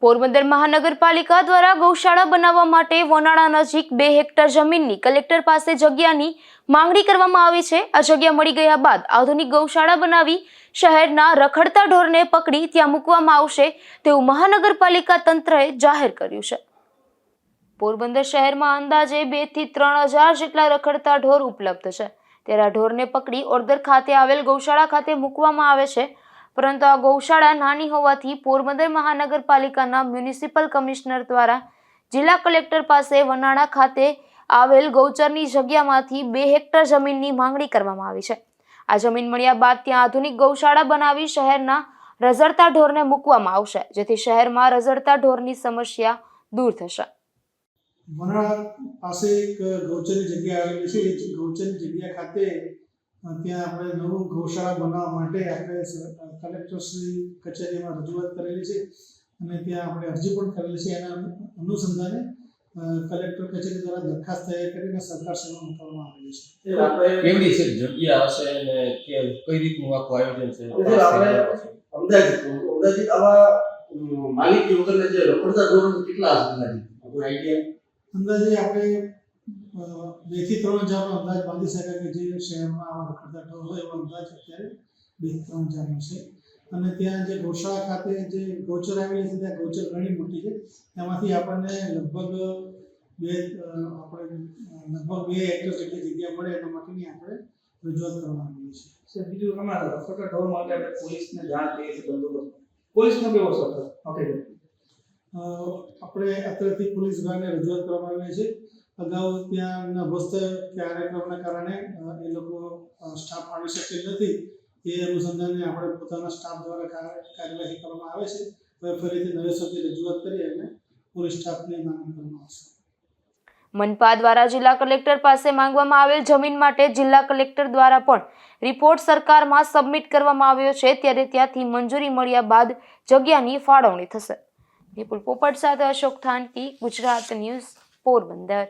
પોરબંદર મહાનગરપાલિકા દ્વારા ગૌશાળા બનાવવા માટે વનાળા નજીક 2 હેક્ટર જમીનની કલેક્ટર પાસે જગ્યાની માંગણી કરવામાં આવી છે। આ જગ્યા મળી ગયા બાદ આધુનિક ગૌશાળા બનાવી શહેરના રખડતા ઢોરને પકડી ત્યાં મૂકવામાં આવશે તેવું મહાનગરપાલિકા તંત્રએ જાહેર કર્યું છે। પોરબંદર શહેરમાં અંદાજે 2 થી 3 હજાર જેટલા રખડતા ઢોર ઉપલબ્ધ છે, ત્યારે આ ઢોરને પકડી ઓરદર ખાતે આવેલ ગૌશાળા ખાતે મૂકવામાં આવે છે। પરંતુ આ ગૌશાળા નાની હોવાથી પોરબંદર મહાનગરપાલિકાના મ્યુનિસિપલ કમિશનર દ્વારા જિલ્લા કલેક્ટર પાસે વનાળા ખાતે આવેલ ગૌચરની જગ્યામાંથી 2 હેક્ટર જમીનની માંગણી કરવામાં આવી છે। આ જમીન મળ્યા બાદ ત્યાં આધુનિક ગૌશાળા બનાવી શહેરના રઝળતા ઢોરને મૂકવામાં આવશે, જેથી શહેરમાં રઝળતા ઢોરની સમસ્યા દૂર થશે। વનાળા પાસે એક ગૌચરની જગ્યા આવેલી છે। એ ગૌચરની જગ્યા ખાતે ત્યાં આપણે નવું ગૌશાળા બનાવવા માટે આપણે કલેક્ટરશ્રી કચેરીમાં રજૂઆત કરેલી છે અને ત્યાં આપણે અરજી પણ કરેલી છે। એના અનુસંધાને કલેક્ટર કચેરી દ્વારા દરખાસ્ત તૈયાર કરીને સરકાર સમક્ષ મોકલવામાં આવેલી છે। આપણે કેવી છે જગ્યા હશે અને કઈ રીતનું આખું આયોજન છે? આપણે અંદાજિત આવા માલિકી વગરના જે રખડતા ઢોરો કેટલા હશે કોઈ આઈડિયા? અંદાજે આપણે 2 થી 3 હજારનો અંદાજ બાંધી શકાય કે જે શહેરમાં આવા રખડતા ઢોર હોય એવો અંદાજ અત્યારે 2 થી 3 હજારનો છે। અને ત્યાં જે ગૌશાળા ખાતે જે ગૌચર આવેલી છે ત્યાં ગૌચર ઘણી મોટી છે, તેમાંથી આપણને લગભગ 2 હેક્ટર જેટલી જગ્યા મળે એના માટેની આપણે રજૂઆત કરવામાં આવી છે। સર, બીજું અમારા રખડતા ઢોર માટે આપણે પોલીસને જાણ કરીએ છીએ, બંદોબસ્ત પોલીસનો કેવો સપોર્ટ? ઓકે, આપણે અત્યારથી પોલીસ વિભાગને રજૂઆત કરવામાં આવી છે। અગાઉ ત્યાંના વ્યસ્ત કાર્યક્રમના કારણે એ લોકો સ્ટાફ આવી શકેલ નથી, એ અનુસંધાને આપણે પોતાના સ્ટાફ દ્વારા કાર્યવાહી કરવામાં આવે છે। હવે ફરીથી નવેસરથી રજૂઆત કરી અને પોલીસ સ્ટાફની માંગ કરવામાં આવશે। મનપા દ્વારા જિલ્લા કલેક્ટર પાસે માંગવામાં આવેલ જમીન માટે જિલ્લા કલેક્ટર દ્વારા પણ રિપોર્ટ સરકારમાં સબમિટ કરવામાં આવ્યો છે, ત્યારે ત્યાંથી મંજૂરી મળ્યા બાદ જગ્યાની ફાળવણી થશે। વિપુલ પોપટ સાથે અશોક થાનકી, ગુજરાત ન્યૂઝ, પોરબંદર।